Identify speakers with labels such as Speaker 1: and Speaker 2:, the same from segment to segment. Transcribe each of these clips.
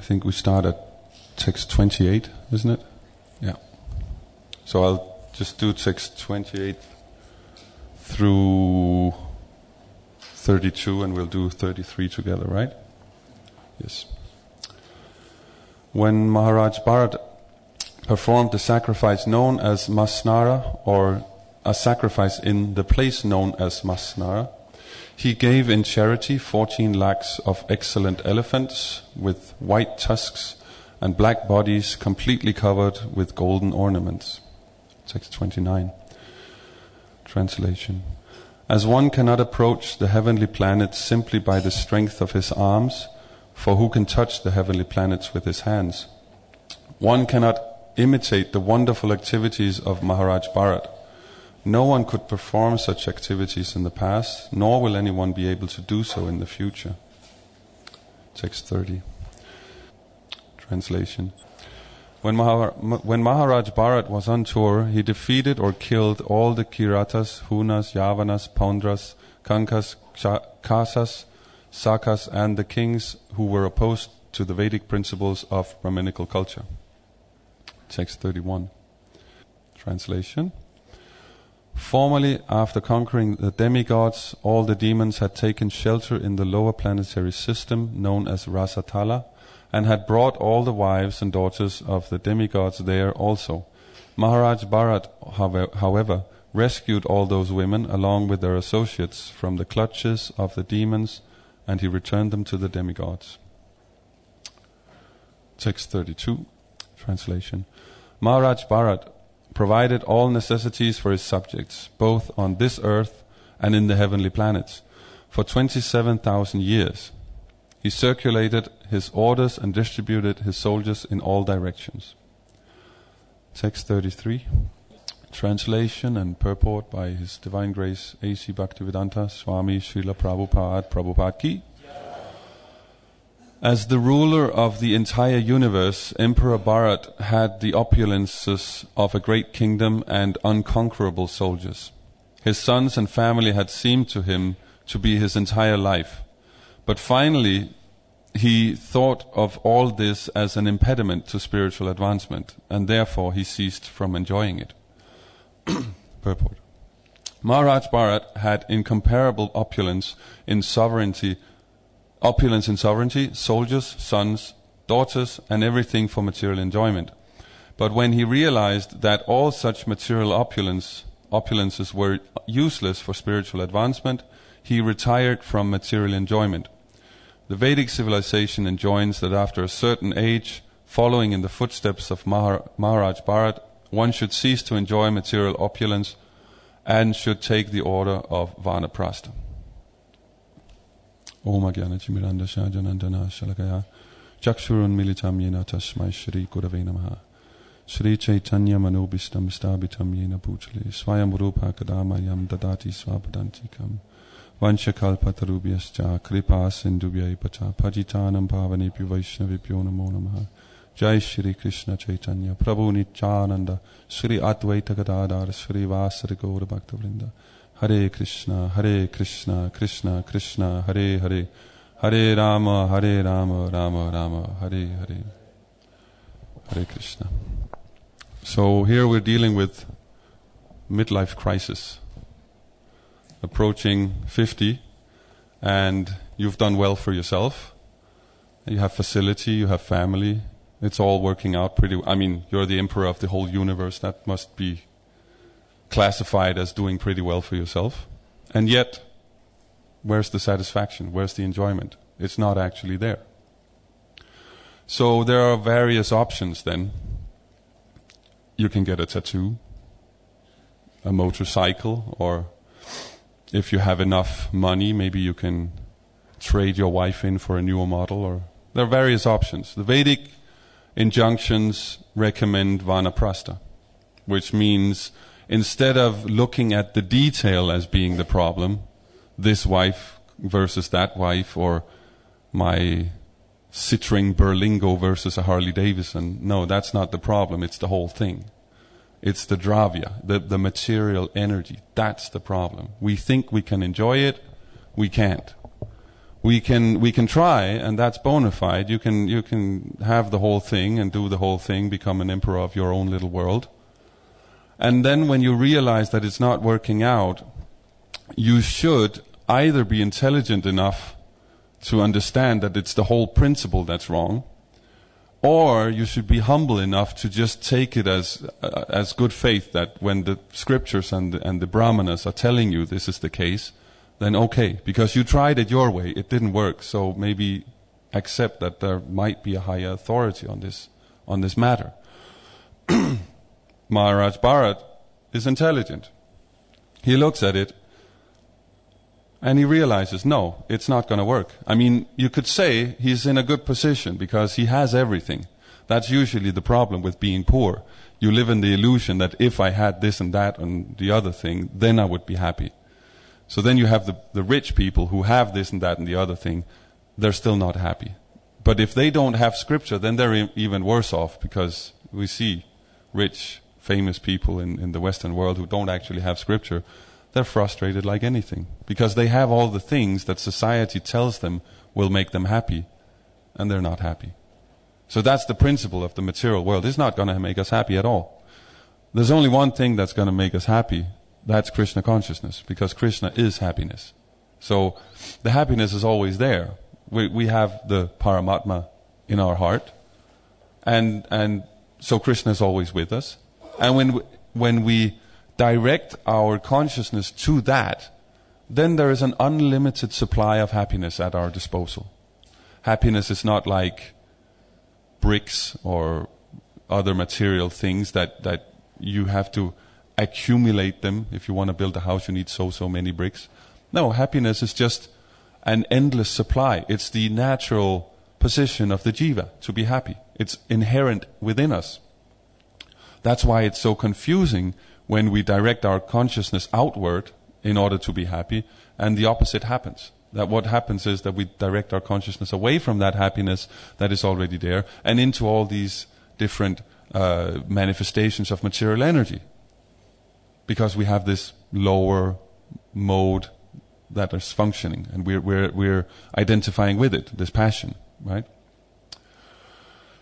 Speaker 1: think we start at text 28, isn't it? Yeah. So I'll just do text 28 through 32, and we'll do 33 together, right? Yes. When Maharaj Bharat performed the sacrifice known as Masnara, or a sacrifice in the place known as Masnara, he gave in charity 14 lakhs of excellent elephants with white tusks and black bodies completely covered with golden ornaments. Text 29. Translation. As one cannot approach the heavenly planets simply by the strength of his arms, for who can touch the heavenly planets with his hands? One cannot imitate the wonderful activities of Maharaj Bharat. No one could perform such activities in the past, nor will anyone be able to do so in the future. Text 30. Translation. When Maharaj Bharat was on tour, he defeated or killed all the Kiratas, Hunas, Yavanas, Pondras, Kankas, Kasas, Sakas, and the kings who were opposed to the Vedic principles of Brahminical culture. Text 31. Translation. Formerly, after conquering the demigods, all the demons had taken shelter in the lower planetary system known as Rasatala, and had brought all the wives and daughters of the demigods there also. Maharaj Bharat, however, rescued all those women along with their associates from the clutches of the demons, and he returned them to the demigods. Text 32. Translation. Maharaj Bharat provided all necessities for his subjects, both on this earth and in the heavenly planets, for 27,000 years. He circulated his orders and distributed his soldiers in all directions. Text 33. Translation and purport by His Divine Grace A.C. Bhaktivedanta Swami Srila Prabhupada Ki. As the ruler of the entire universe, Emperor Bharat had the opulences of a great kingdom and unconquerable soldiers. His sons and family had seemed to him to be his entire life. But finally, he thought of all this as an impediment to spiritual advancement, and therefore he ceased from enjoying it. Purport. Maharaj Bharat had incomparable opulence in sovereignty, soldiers, sons, daughters, and everything for material enjoyment. But when he realized that all such material opulences were useless for spiritual advancement, he retired from material enjoyment. The Vedic civilization enjoins that after a certain age, following in the footsteps of Maharaj Bharat, one should cease to enjoy material opulence and should take the order of Vanaprastha. Om Agyana Chimiranda Shajanandana Shalakaya Chakshurun Militam Yena Tasmai Shri Gurave Namaha Shri Chaitanya Manobishtam Stabitam Yena Bhutale Swayam Rupa Kadama Yam Dadati Swapadantikam Vanchakalpatarubhyascha Kripa Sindubhyai Pacha Pajitanam Pavanebhyo Vaishnavibhyo Namo Namaha Jai Shri Krishna Chaitanya Prabhu Nityananda Shri Advaita Gadadhar Shri Vasari Gaura Bhaktavrinda Hare Krishna, Krishna Krishna, Hare Hare, Hare Rama, Rama Rama, Hare Hare. Hare Krishna. So here we're dealing with midlife crisis. Approaching 50, and you've done well for yourself. You have facility, you have family. It's all working out pretty well. I mean, you're the emperor of the whole universe. That must be classified as doing pretty well for yourself. And yet, where's the satisfaction? Where's the enjoyment? It's not actually there. So there are various options then. You can get a tattoo, a motorcycle, or if you have enough money, maybe you can trade your wife in for a newer model. Or there are various options. The Vedic injunctions recommend Vanaprastha, which means instead of looking at the detail as being the problem, this wife versus that wife, or my Citroen Berlingo versus a Harley Davidson, no, that's not the problem, it's the whole thing. It's the dravya, the material energy. That's the problem. We think we can enjoy it, we can't. We can try, and that's bona fide. You can have the whole thing and do the whole thing, become an emperor of your own little world. And then when you realize that it's not working out, you should either be intelligent enough to understand that it's the whole principle that's wrong, or you should be humble enough to just take it as good faith that when the scriptures and the brahmanas are telling you this is the case, then okay, because you tried it your way, it didn't work, so maybe accept that there might be a higher authority on this matter. Maharaj Bharat is intelligent. He looks at it and he realizes, no, it's not going to work. I mean, you could say he's in a good position because he has everything. That's usually the problem with being poor. You live in the illusion that if I had this and that and the other thing, then I would be happy. So then you have the rich people who have this and that and the other thing, they're still not happy. But if they don't have scripture, then they're even worse off, because we see rich, famous people in the Western world who don't actually have scripture. They're frustrated like anything, because they have all the things that society tells them will make them happy, and they're not happy. So that's the principle of the material world. It's not going to make us happy at all. There's only one thing that's going to make us happy. That's Krishna consciousness, because Krishna is happiness. So the happiness is always there. We have the Paramatma in our heart, and so Krishna is always with us. And when we direct our consciousness to that, then there is an unlimited supply of happiness at our disposal. Happiness is not like bricks or other material things that you have to accumulate them. If you want to build a house, you need so many bricks. No, happiness is just an endless supply. It's the natural position of the jiva to be happy. It's inherent within us. That's why it's so confusing when we direct our consciousness outward in order to be happy, and the opposite happens. That what happens is that we direct our consciousness away from that happiness that is already there and into all these different manifestations of material energy. Because we have this lower mode that is functioning, and we're identifying with it, this passion, right?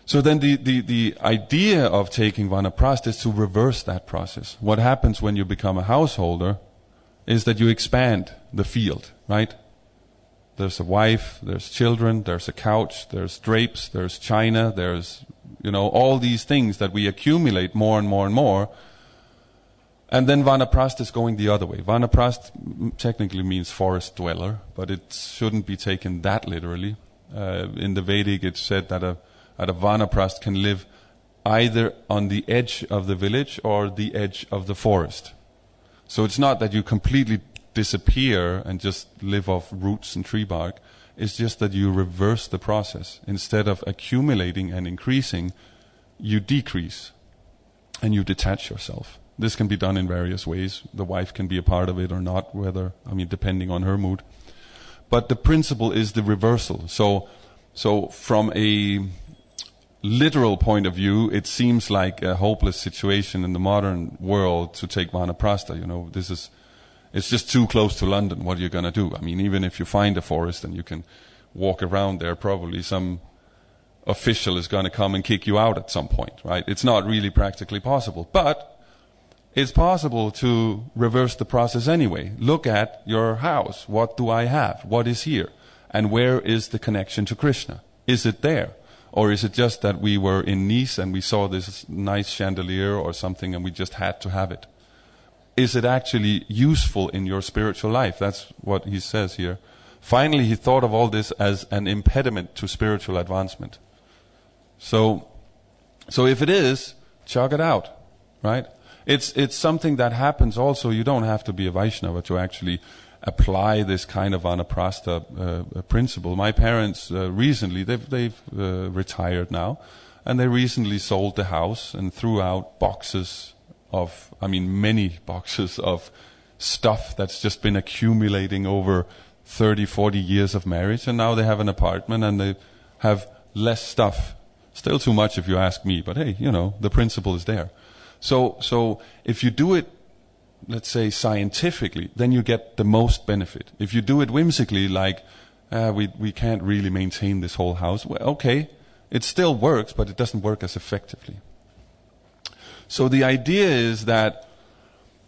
Speaker 1: So then the idea of taking vanaprastha is to reverse that process. What happens when you become a householder is that you expand the field, right? There's a wife, there's children, there's a couch, there's drapes, there's china, there's, all these things that we accumulate more and more and more. And then vanaprastha is going the other way. Vanaprastha technically means forest dweller, but it shouldn't be taken that literally. In the Vedic it's said that a vanaprastha can live either on the edge of the village or the edge of the forest. So it's not that you completely disappear and just live off roots and tree bark. It's just that you reverse the process. Instead of accumulating and increasing, you decrease and you detach yourself. This can be done in various ways. The wife can be a part of it or not, depending on her mood. But the principle is the reversal. So from a literal point of view, it seems like a hopeless situation in the modern world to take vanaprastha. It's just too close to London. What are you going to do? I mean, even if you find a forest and you can walk around there, probably some official is going to come and kick you out at some point, right? It's not really practically possible. But it's possible to reverse the process anyway. Look at your house. What do I have? What is here? And where is the connection to Krishna? Is it there? Or is it just that we were in Nice and we saw this nice chandelier or something and we just had to have it? Is it actually useful in your spiritual life? That's what he says here. Finally, he thought of all this as an impediment to spiritual advancement. So if it is, chug it out, right? It's something that happens also. You don't have to be a Vaishnava to actually apply this kind of vanaprastha principle. My parents recently, they've retired now, and they recently sold the house and threw out many boxes of stuff that's just been accumulating over 30, 40 years of marriage, and now they have an apartment and they have less stuff. Still too much if you ask me, but hey, the principle is there. So if you do it, let's say scientifically, then you get the most benefit. If you do it whimsically, like we can't really maintain this whole house. Well, okay, it still works, but it doesn't work as effectively. So the idea is that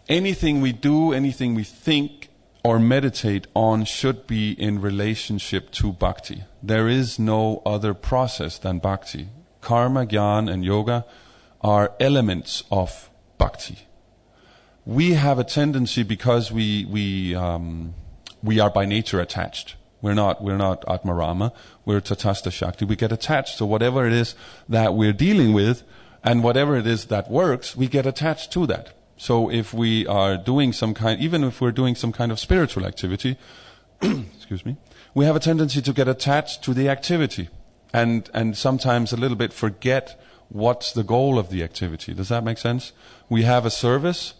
Speaker 1: anything we do, anything we think or meditate on should be in relationship to bhakti. There is no other process than bhakti. Karma, jnana, and yoga are elements of bhakti. We have a tendency, because we are by nature attached. We're not Atmarama, we're Tatastha Shakti. We get attached to whatever it is that we're dealing with, and whatever it is that works, we get attached to that. So if we are doing even if we're doing some kind of spiritual activity, excuse me, we have a tendency to get attached to the activity, and sometimes a little bit forget what's the goal of the activity. Does that make sense? We have a service,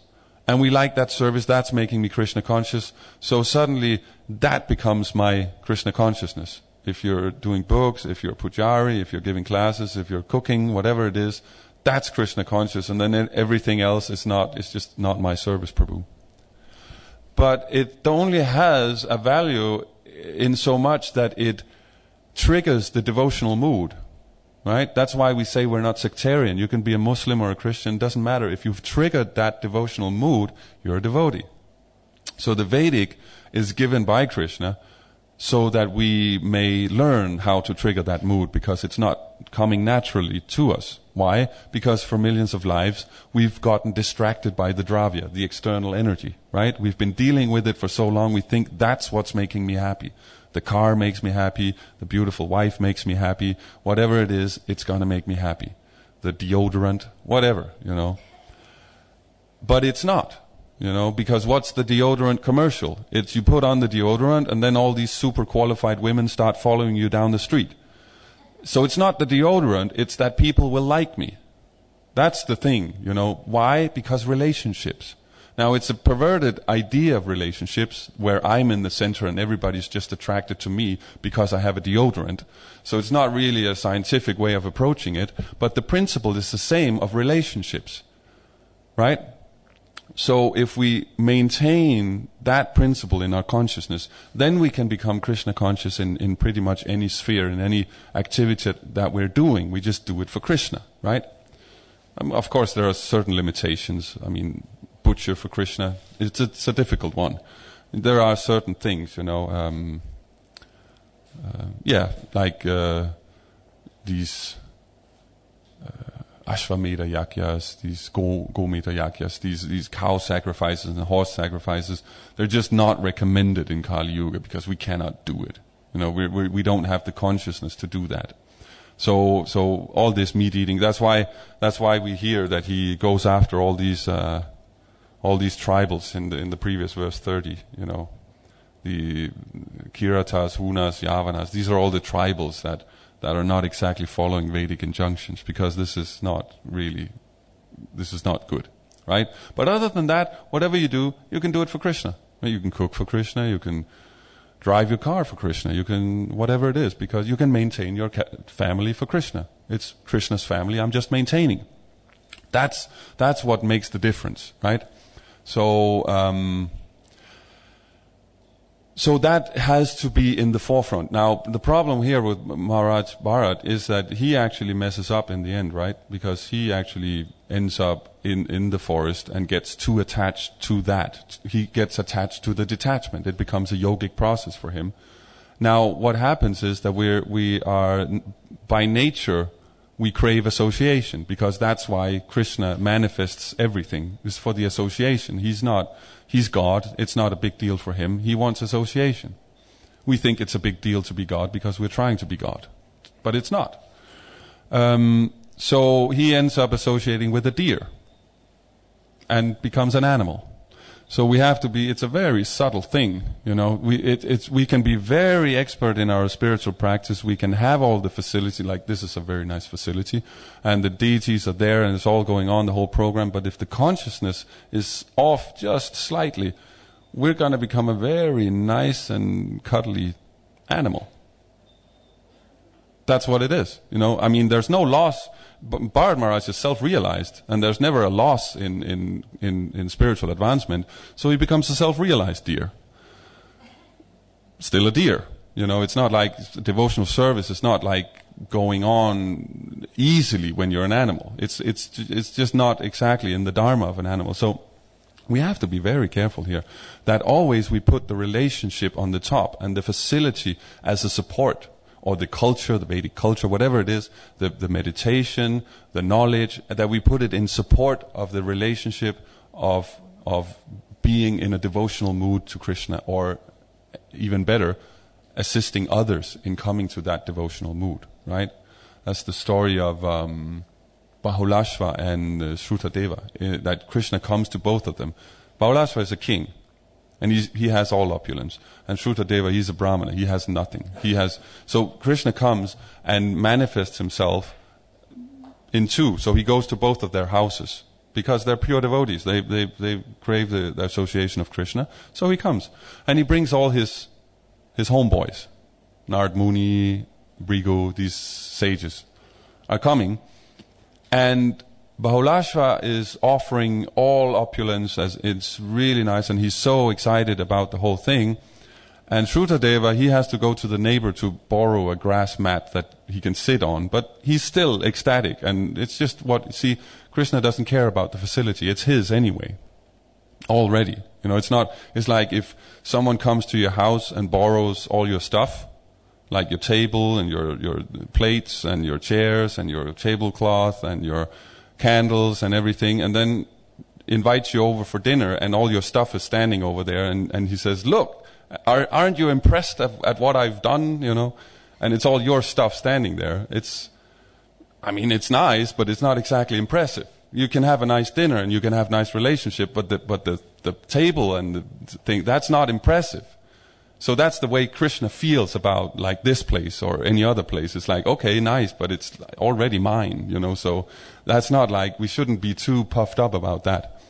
Speaker 1: and we like that service, that's making me Krishna conscious, so suddenly that becomes my Krishna consciousness. If you're doing books, if you're pujari, if you're giving classes, if you're cooking, whatever it is, that's Krishna conscious, and then everything else is not, it's just not my service, Prabhu. But it only has a value in so much that it triggers the devotional mood. Right? That's why we say we're not sectarian. You can be a Muslim or a Christian, doesn't matter. If you've triggered that devotional mood, you're a devotee. So the Vedic is given by Krishna so that we may learn how to trigger that mood, because it's not coming naturally to us. Why? Because for millions of lives, we've gotten distracted by the dravya, the external energy. Right? We've been dealing with it for so long, we think that's what's making me happy. The car makes me happy, the beautiful wife makes me happy, whatever it is, it's going to make me happy. The deodorant, whatever, But it's not, because what's the deodorant commercial? It's you put on the deodorant and then all these super qualified women start following you down the street. So it's not the deodorant, it's that people will like me. That's the thing, Why? Because relationships. Now, it's a perverted idea of relationships where I'm in the center and everybody's just attracted to me because I have a deodorant. So it's not really a scientific way of approaching it, but the principle is the same of relationships, right? So if we maintain that principle in our consciousness, then we can become Krishna conscious in pretty much any sphere, in any activity that we're doing. We just do it for Krishna, right? Of course, there are certain limitations. Butcher for Krishna, it's a difficult one. There are certain things, like these Ashvamedha yagyas, these Gometa yagyas, these cow sacrifices and horse sacrifices. They're just not recommended in Kali Yuga because we cannot do it. We don't have the consciousness to do that. So all this meat eating. That's why we hear that he goes after all these tribals in the previous verse 30, the Kiratas, Hunas, Yavanas. These are all the tribals that are not exactly following Vedic injunctions, because this is not good, right? But other than that, whatever you do, you can do it for Krishna. You can cook for Krishna, you can drive your car for Krishna, you can, whatever it is, because you can maintain your family for Krishna. It's Krishna's family, I'm just maintaining. That's what makes the difference, right? So that has to be in the forefront. Now, the problem here with Maharaj Bharat is that he actually messes up in the end, right? Because he actually ends up in the forest and gets too attached to that. He gets attached to the detachment. It becomes a yogic process for him. Now, what happens is that we are, by nature, we crave association, because that's why Krishna manifests everything, is for the association. He's God, it's not a big deal for him, he wants association. We think it's a big deal to be God because we're trying to be God, but it's not. So he ends up associating with a deer and becomes an animal. So we have to be, it's a very subtle thing, we can be very expert in our spiritual practice, we can have all the facility, like this is a very nice facility, and the deities are there and it's all going on, the whole program, but if the consciousness is off just slightly, we're going to become a very nice and cuddly animal. That's what it is, there's no loss. Bharat Maharaj is self-realized, and there's never a loss in spiritual advancement, so he becomes a self-realized deer. Still a deer, You know, it's not like devotional service is not like going on easily when you're an animal. It's just not exactly in the dharma of an animal. So we have to be very careful here that always we put the relationship on the top and the facility as a support, or the culture, the Vedic culture, whatever it is, the meditation, the knowledge, that we put it in support of the relationship of being in a devotional mood to Krishna, or even better, assisting others in coming to that devotional mood, right? That's the story of Bahulashva and Shrutadeva, that Krishna comes to both of them. Bahulashva is a king, and he has all opulence. And Shrutadeva, he's a brahmana, he has nothing. So Krishna comes and manifests himself in two. So he goes to both of their houses, because they're pure devotees. They crave the association of Krishna. So he comes, and he brings all his homeboys. Narad Muni, Brigu, these sages are coming, and Bahulashva is offering all opulence, as it's really nice, and he's so excited about the whole thing. And Shrutadeva, he has to go to the neighbor to borrow a grass mat that he can sit on, but he's still ecstatic, and it's just Krishna doesn't care about the facility, it's his anyway, already. You know, it's like if someone comes to your house and borrows all your stuff, like your table and your plates and your chairs and your tablecloth and your candles and everything, and then invites you over for dinner, and all your stuff is standing over there, and he says, look, aren't you impressed at what I've done, you know? And it's all your stuff standing there. It's nice, but it's not exactly impressive. You can have a nice dinner and you can have nice relationship, but the table and the thing, that's not impressive. So that's the way Krishna feels about like this place or any other place. It's like, okay, nice, but it's already mine, you know. So that's not like, we shouldn't be too puffed up about that.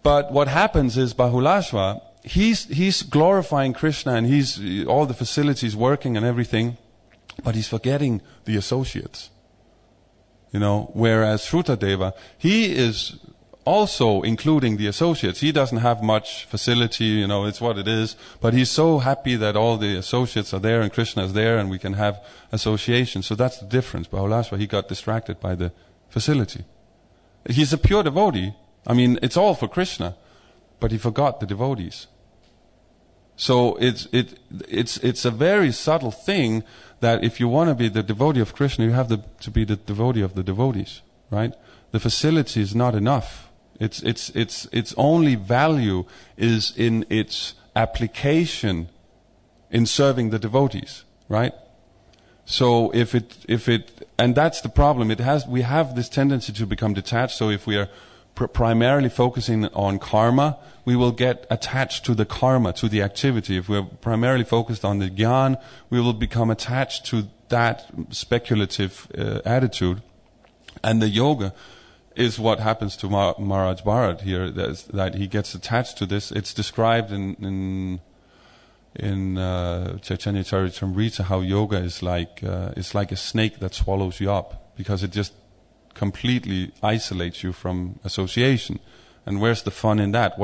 Speaker 1: But what happens is Bahulashva, he's glorifying Krishna, and he's all the facilities working and everything, but he's forgetting the associates. You know, whereas Shrutadeva, he is also including the associates. He doesn't have much facility, you know, it's what it is, but he's so happy that all the associates are there and Krishna is there and we can have association. So that's the difference. Bahulashva, he got distracted by the facility. He's a pure devotee. I mean, it's all for Krishna, but he forgot the devotees. So it's a very subtle thing that if you want to be the devotee of Krishna, you have to be the devotee of the devotees, right? The facility is not enough. Its only value is in its application in serving the devotees, right? So and that's the problem. We have this tendency to become detached. So if we are primarily focusing on karma, we will get attached to the karma, to the activity. If we're primarily focused on the jnana, we will become attached to that speculative attitude. And the yoga is what happens to Maharaj Bharat here, that he gets attached to this. It's described in Chaitanya Charitamrita how yoga is like a snake that swallows you up, because it just completely isolates you from association. And where's the fun in that?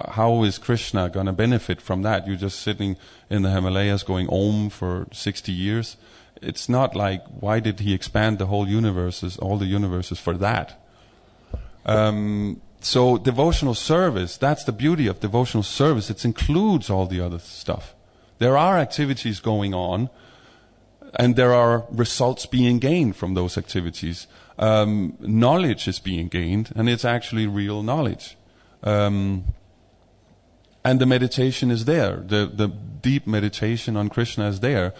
Speaker 1: How is Krishna going to benefit from that? You're just sitting in the Himalayas going Om for 60 years. It's not like, why did he expand the whole universes, all the universes for that? So devotional service, that's the beauty of devotional service. It includes all the other stuff. There are activities going on, and there are results being gained from those activities. Knowledge is being gained, and it's actually real knowledge. And the meditation is there. The deep meditation on Krishna is there.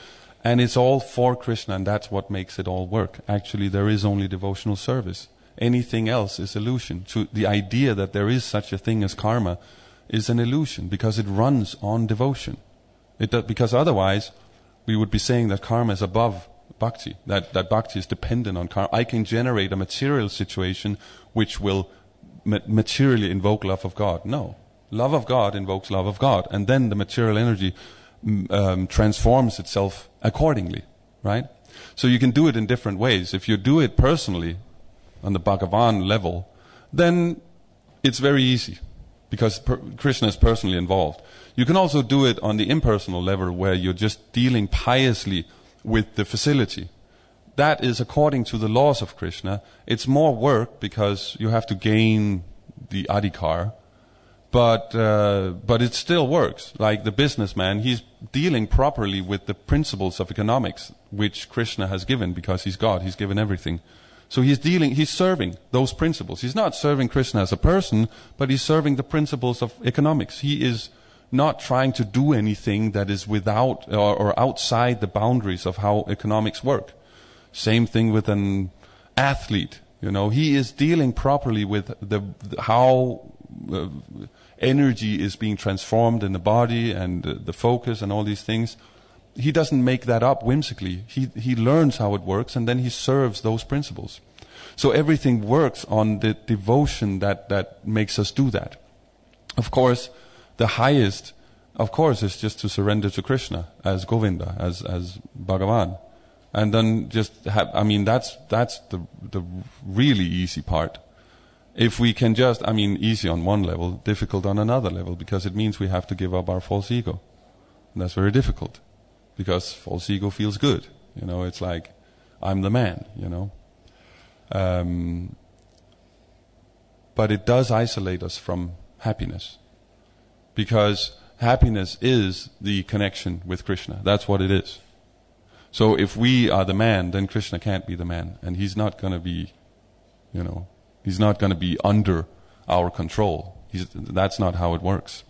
Speaker 1: And it's all for Krishna, and that's what makes it all work. Actually, there is only devotional service. Anything else is illusion. So the idea that there is such a thing as karma is an illusion, because it runs on devotion. Because otherwise, we would be saying that karma is above bhakti, that bhakti is dependent on karma. I can generate a material situation which will materially invoke love of God. No. Love of God invokes love of God, and then the material energy transforms itself accordingly, right? So you can do it in different ways. If you do it personally, on the Bhagavan level, then it's very easy. because Krishna is personally involved. You can also do it on the impersonal level, where you're just dealing piously with the facility. That is according to the laws of Krishna. It's more work because you have to gain the adhikar, but it still works. Like the businessman, he's dealing properly with the principles of economics, which Krishna has given, because he's God, he's given everything. So he's serving those principles. He's not serving Krishna as a person, but he's serving the principles of economics. He is not trying to do anything that is without or outside the boundaries of how economics work. Same thing with an athlete. He is dealing properly with how energy is being transformed in the body, and the focus and all these things. He doesn't make that up whimsically. He learns how it works, and then he serves those principles. So everything works on the devotion that makes us do that. Of course, the highest, is just to surrender to Krishna as Govinda, as Bhagavan. And then just that's the really easy part. If we can just, easy on one level, difficult on another level, because it means we have to give up our false ego. And that's very difficult, because false ego feels good. It's like, I'm the man, But it does isolate us from happiness, because happiness is the connection with Krishna. That's what it is. So if we are the man, then Krishna can't be the man, and he's not going to be, he's not going to be under our control. That's not how it works.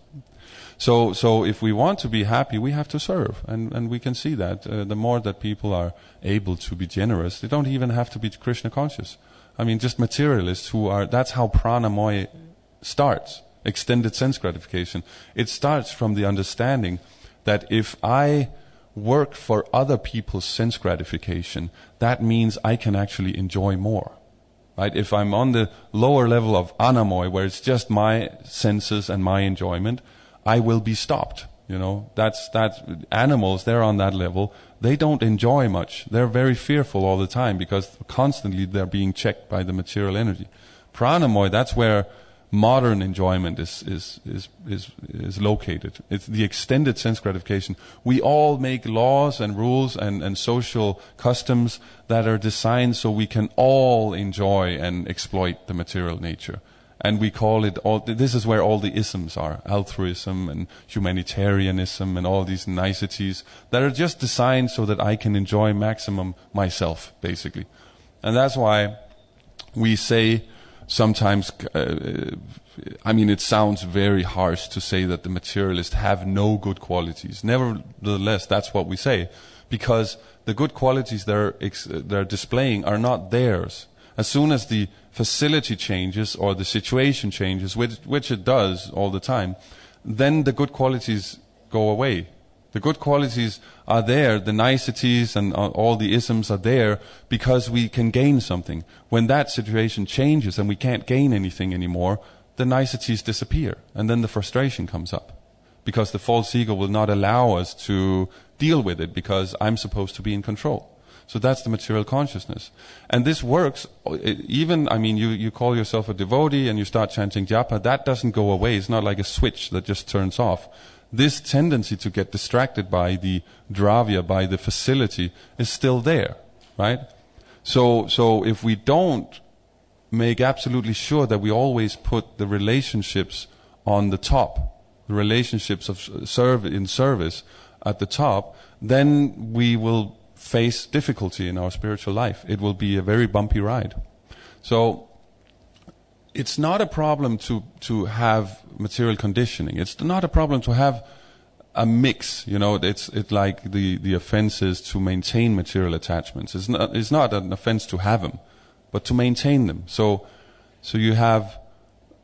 Speaker 1: So if we want to be happy, we have to serve, and we can see that the more that people are able to be generous, they don't even have to be Krishna conscious. Just materialists that's how pranamoy starts, extended sense gratification. It starts from the understanding that if I work for other people's sense gratification, that means I can actually enjoy more. Right? If I'm on the lower level of anamoy, where it's just my senses and my enjoyment, I will be stopped. That's animals, they're on that level. They don't enjoy much. They're very fearful all the time, because constantly they're being checked by the material energy. Pranamoy, that's where modern enjoyment is located. It's the extended sense gratification. We all make laws and rules and social customs that are designed so we can all enjoy and exploit the material nature. And we call it this is where all the isms are, altruism and humanitarianism and all these niceties that are just designed so that I can enjoy maximum myself, basically. And that's why we say sometimes, it sounds very harsh to say that the materialists have no good qualities. Nevertheless, that's what we say, because the good qualities they're displaying are not theirs. As soon as the facility changes or the situation changes, which it does all the time, then the good qualities go away. The good qualities are there, the niceties and all the isms are there because we can gain something. When that situation changes and we can't gain anything anymore, the niceties disappear, and then the frustration comes up, because the false ego will not allow us to deal with it, because I'm supposed to be in control. So that's the material consciousness. And this works, even, you call yourself a devotee and you start chanting japa, that doesn't go away. It's not like a switch that just turns off. This tendency to get distracted by the dravya, by the facility, is still there, right? So if we don't make absolutely sure that we always put the relationships on the top, the relationships of service at the top, then we will face difficulty in our spiritual life. It will be a very bumpy ride. So it's not a problem to have material conditioning. It's not a problem to have a mix. It's like the offense is to maintain material attachments. It's not an offense to have them, but to maintain them. So you have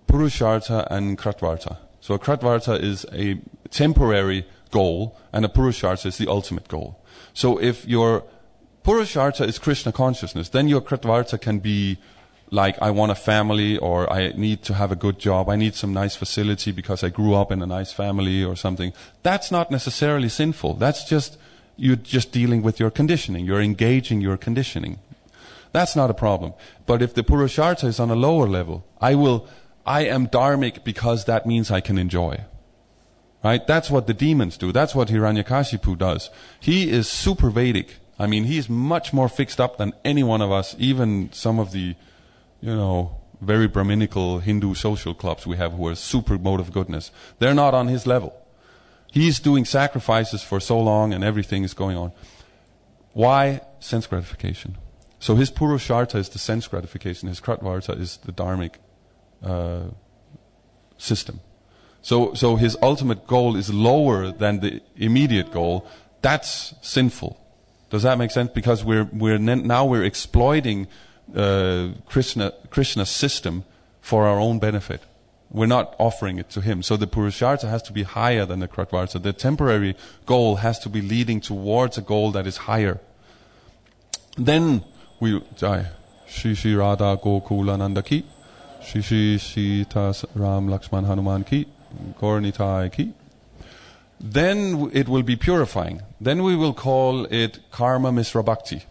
Speaker 1: purushartha and kratvartha. So a kratvartha is a temporary goal, and a purushartha is the ultimate goal. So if your purushartha is Krishna consciousness, then your kratvartha can be like, I want a family, or I need to have a good job, I need some nice facility because I grew up in a nice family or something. That's not necessarily sinful. That's just, you're just dealing with your conditioning. You're engaging your conditioning. That's not a problem. But if the purushartha is on a lower level, I I am dharmic because that means I can enjoy. Right? That's what the demons do. That's what Hiranyakashipu does. He is super Vedic. I mean, he's much more fixed up than any one of us, even some of the, very Brahminical Hindu social clubs we have who are super mode of goodness. They're not on his level. He's doing sacrifices for so long and everything is going on. Why? Sense gratification. So his Purushartha is the sense gratification. His Kratvartha is the dharmic system. So his ultimate goal is lower than the immediate goal. That's sinful. Does that make sense? Because we're exploiting Krishna's system for our own benefit. We're not offering it to him. So the Purushartha has to be higher than the Kratvartha. The temporary goal has to be leading towards a goal that is higher. Then we Shri Shri Radha Gokula Nanda ki, Shri Shri Sita Ram Lakshman Hanuman ki, Gaur Nitai ki. Then it will be purifying. Then we will call it karma misra bhakti.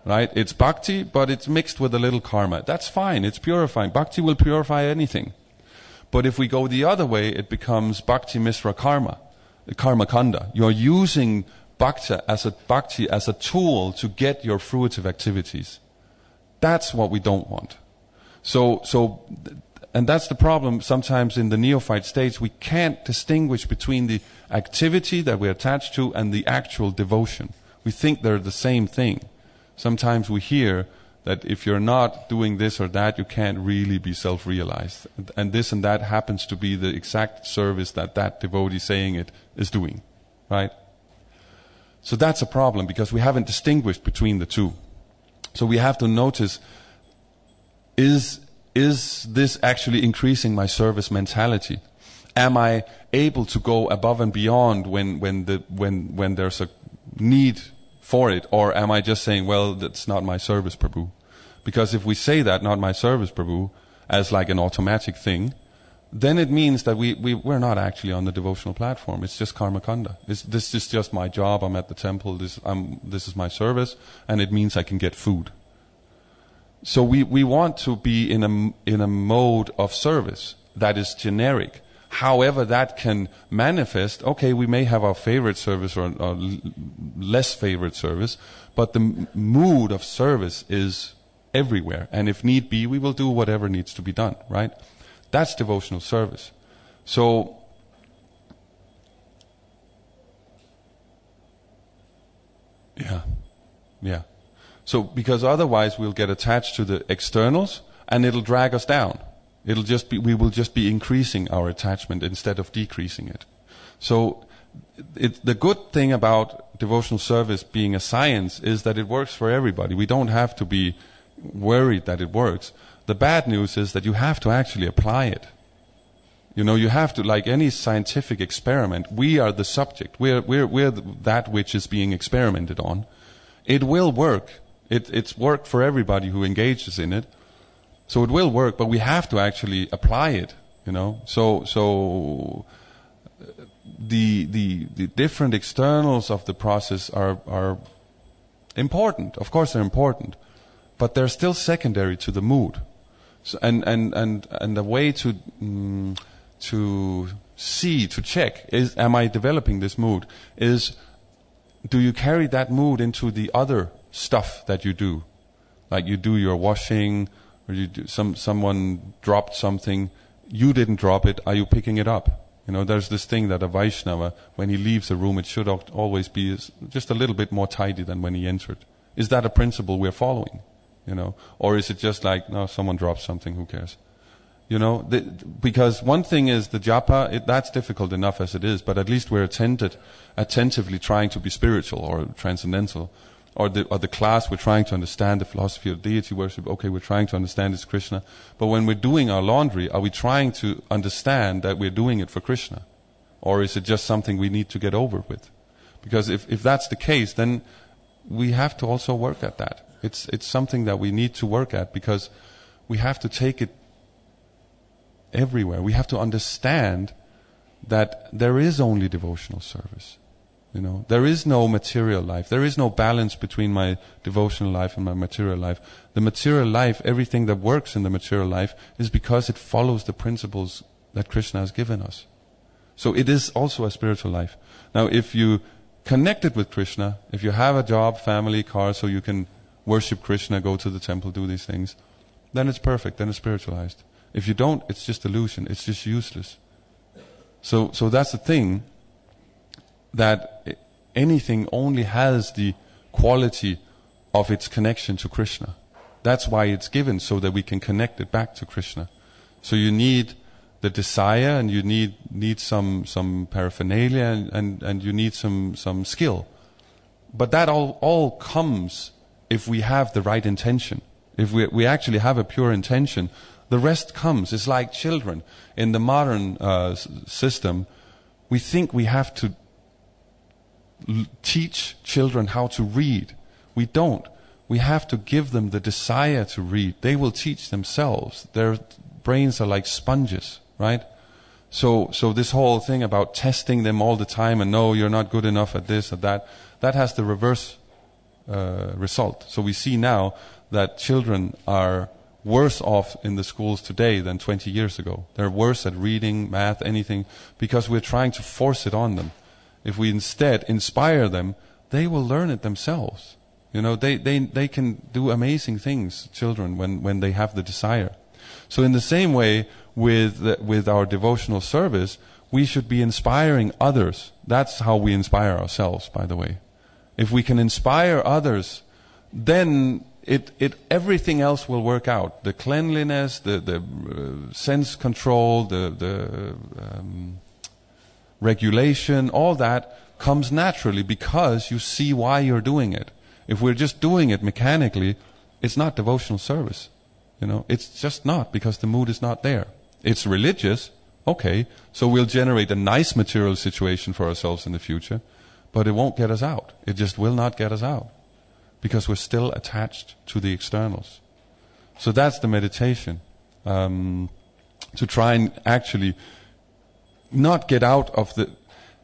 Speaker 1: Right? It's bhakti, but it's mixed with a little karma. That's fine. It's purifying. Bhakti will purify anything. But if we go the other way, it becomes bhakti misra karma, karma kanda. You're using bhakti as a tool to get your fruitive activities. That's what we don't want. And that's the problem sometimes in the neophyte stage. We can't distinguish between the activity that we're attached to and the actual devotion. We think they're the same thing. Sometimes we hear that if you're not doing this or that, you can't really be self-realized. And this and that happens to be the exact service that devotee saying it is doing. Right? So that's a problem because we haven't distinguished between the two. So we have to notice, is this actually increasing my service mentality? Am I able to go above and beyond when there's a need for it, or am I just saying, well, that's not my service, Prabhu? Because if we say that, not my service, Prabhu, as like an automatic thing, then it means that we're not actually on the devotional platform. It's just karma kanda. This is just my job. I'm at the temple. This is my service, and it means I can get food. So we want to be in a mode of service that is generic. However that can manifest, okay, we may have our favorite service or less favorite service, but the mood of service is everywhere. And if need be, we will do whatever needs to be done, right? That's devotional service. So, yeah. So, because otherwise we'll get attached to the externals and it'll drag us down. We will just be increasing our attachment instead of decreasing it. So, the good thing about devotional service being a science is that it works for everybody. We don't have to be worried that it works. The bad news is that you have to actually apply it. You have to, like any scientific experiment, we are the subject. We're that which is being experimented on. It will work. It's worked for everybody who engages in it. So it will work, but we have to actually apply it, So the different externals of the process are important. Of course they're important, but they're still secondary to the mood. So, and the way to check is, am I developing this mood? Do you carry that mood into the other stuff that you do? Like you do your washing, or you do someone dropped something, you didn't drop it, are you picking it up? There's this thing that a Vaishnava, when he leaves a room, it should always be just a little bit more tidy than when he entered. Is that a principle we're following? Or is it just like, no, someone dropped something, who cares? Because one thing is the japa, that's difficult enough as it is, but at least we're attentively trying to be spiritual or transcendental. Or the class, we're trying to understand the philosophy of deity worship. Okay, we're trying to understand it's Krishna. But when we're doing our laundry, are we trying to understand that we're doing it for Krishna? Or is it just something we need to get over with? Because if that's the case, then we have to also work at that. It's something that we need to work at, because we have to take it everywhere. We have to understand that there is only devotional service. You know, there is no material life. There is no balance between my devotional life and my material life. The material life, everything that works in the material life, is because it follows the principles that Krishna has given us. So it is also a spiritual life. Now, if you connect it with Krishna, if you have a job, family, car, so you can worship Krishna, go to the temple, do these things, then it's perfect, then it's spiritualized. If you don't, it's just illusion, it's just useless. So that's the thing, that anything only has the quality of its connection to Krishna. That's why it's given, so that we can connect it back to Krishna. So you need the desire, and you need some paraphernalia, and you need some skill. But that all comes if we have the right intention. If we actually have a pure intention, the rest comes. It's like children. In the modern system, we think we have to teach children how to read. We don't. We have to give them the desire to read. They will teach themselves. Their brains are like sponges, right? So this whole thing about testing them all the time and no, you're not good enough at this or that has the reverse result. So we see now that children are worse off in the schools today than 20 years ago. They're worse at reading, math, anything, because we're trying to force it on them. If we instead inspire them, they will learn it themselves. You know, they can do amazing things, children, when they have the desire. So in the same way, with our devotional service, we should be inspiring others. That's how we inspire ourselves, by the way. If we can inspire others, then everything else will work out. The cleanliness, the sense control, the regulation, all that comes naturally because you see why you're doing it. If we're just doing it mechanically, it's not devotional service. You know, it's just not, because the mood is not there. It's religious, okay, so we'll generate a nice material situation for ourselves in the future, but it won't get us out. It just will not get us out, because we're still attached to the externals. So that's the meditation, to try and actually not get out of the...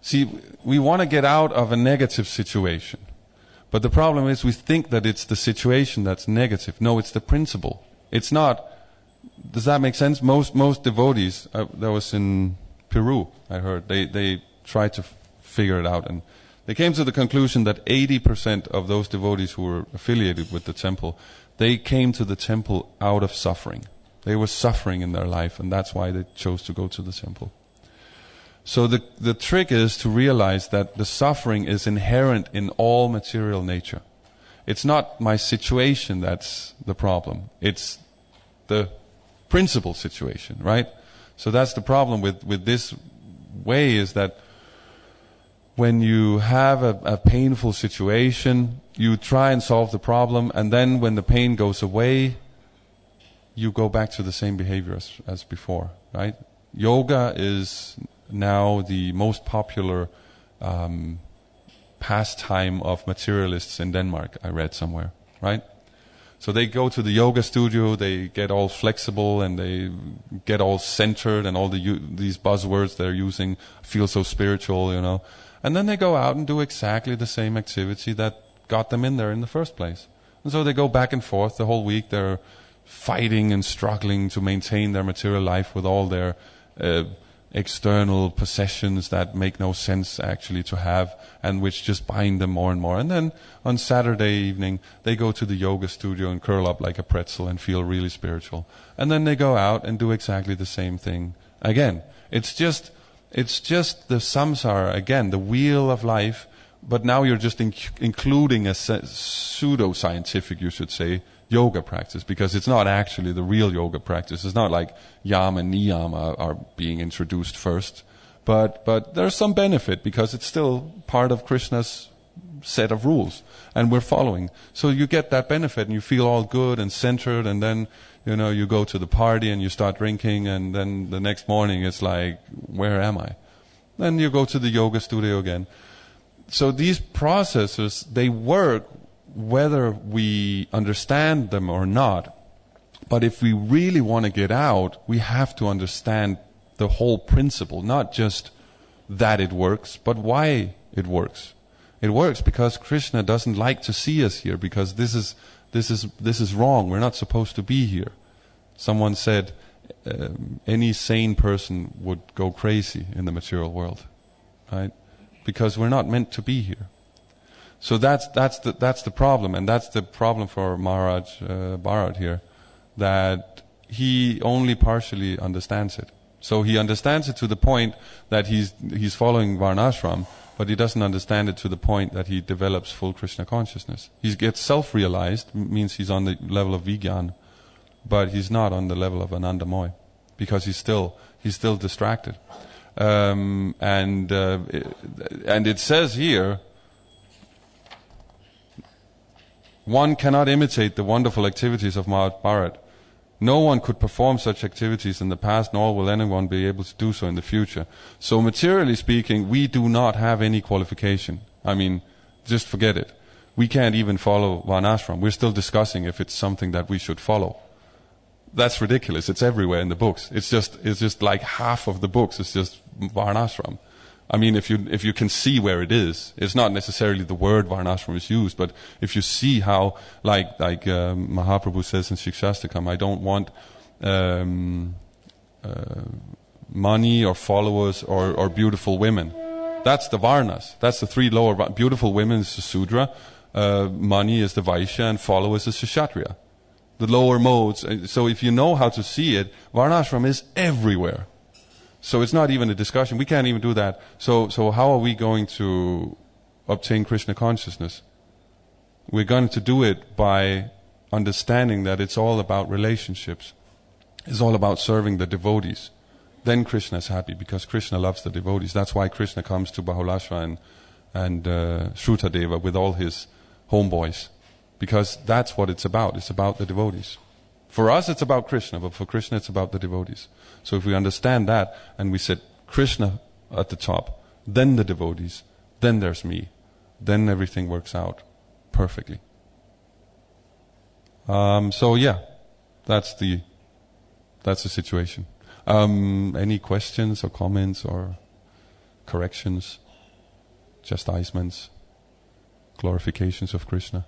Speaker 1: See, we want to get out of a negative situation. But the problem is we think that it's the situation that's negative. No, it's the principle. It's not... Does that make sense? Most devotees, that was in Peru, I heard, they tried to figure it out. And they came to the conclusion that 80% of those devotees who were affiliated with the temple, they came to the temple out of suffering. They were suffering in their life, and that's why they chose to go to the temple. So the trick is to realize that the suffering is inherent in all material nature. It's not my situation that's the problem. It's the principal situation, right? So that's the problem with this way, is that when you have a painful situation, you try and solve the problem, and then when the pain goes away, you go back to the same behavior as before, right? Yoga is now the most popular pastime of materialists in Denmark, I read somewhere, right? So they go to the yoga studio, they get all flexible and they get all centered, and all these buzzwords they're using, feel so spiritual, you know. And then they go out and do exactly the same activity that got them in there in the first place. And so they go back and forth the whole week. They're fighting and struggling to maintain their material life with all their external possessions that make no sense actually to have, and which just bind them more and more. And then on Saturday evening, they go to the yoga studio and curl up like a pretzel and feel really spiritual. And then they go out and do exactly the same thing again. It's just the samsara, again, the wheel of life, but now you're just including a pseudo-scientific, you should say, yoga practice, because it's not actually the real yoga practice. It's not like yama and niyama are being introduced first, but there's some benefit because it's still part of Krishna's set of rules, and we're following. So you get that benefit, and you feel all good and centered, and then you go to the party and you start drinking, and then the next morning it's like, where am I? Then you go to the yoga studio again. So these processes, they work whether we understand them or not. But if we really want to get out, we have to understand the whole principle, not just that it works, but why it works. It works because Krishna doesn't like to see us here, because this is wrong. We're not supposed to be here. Someone said any sane person would go crazy in the material world, right? Because we're not meant to be here. So that's the problem, and that's the problem for Maharaj Bharat here, that he only partially understands it. So he understands it to the point that he's following Varnashram, but he doesn't understand it to the point that he develops full Krishna consciousness. He gets self-realized, means he's on the level of Vijnana, but he's not on the level of Anandamoy, because he's still distracted. And it says here, one cannot imitate the wonderful activities of Maharaj Bharat. No one could perform such activities in the past, nor will anyone be able to do so in the future. So materially speaking, we do not have any qualification. I mean, just forget it. We can't even follow Varnashram. We're still discussing if it's something that we should follow. That's ridiculous. It's everywhere in the books. It's just like half of the books is just Varnashram. I mean, if you can see where it is, it's not necessarily the word Varnashram is used, but if you see how, like Mahaprabhu says in Shikshastakam, I don't want money or followers or beautiful women. That's the Varnas. That's the three lower. Beautiful women is the Sudra, money is the Vaishya, and followers is the Kshatriya. The lower modes. So if you know how to see it, Varnashram is everywhere. So it's not even a discussion. We can't even do that. So how are we going to obtain Krishna consciousness? We're going to do it by understanding that it's all about relationships. It's all about serving the devotees. Then Krishna is happy, because Krishna loves the devotees. That's why Krishna comes to Bahulashva and Shrutadeva with all his homeboys. Because that's what it's about. It's about the devotees. For us it's about Krishna, but for Krishna it's about the devotees. So if we understand that, and we set Krishna at the top, then the devotees, then there's me, then everything works out perfectly. So yeah, that's the situation. Any questions or comments or corrections, chastisements, glorifications of Krishna?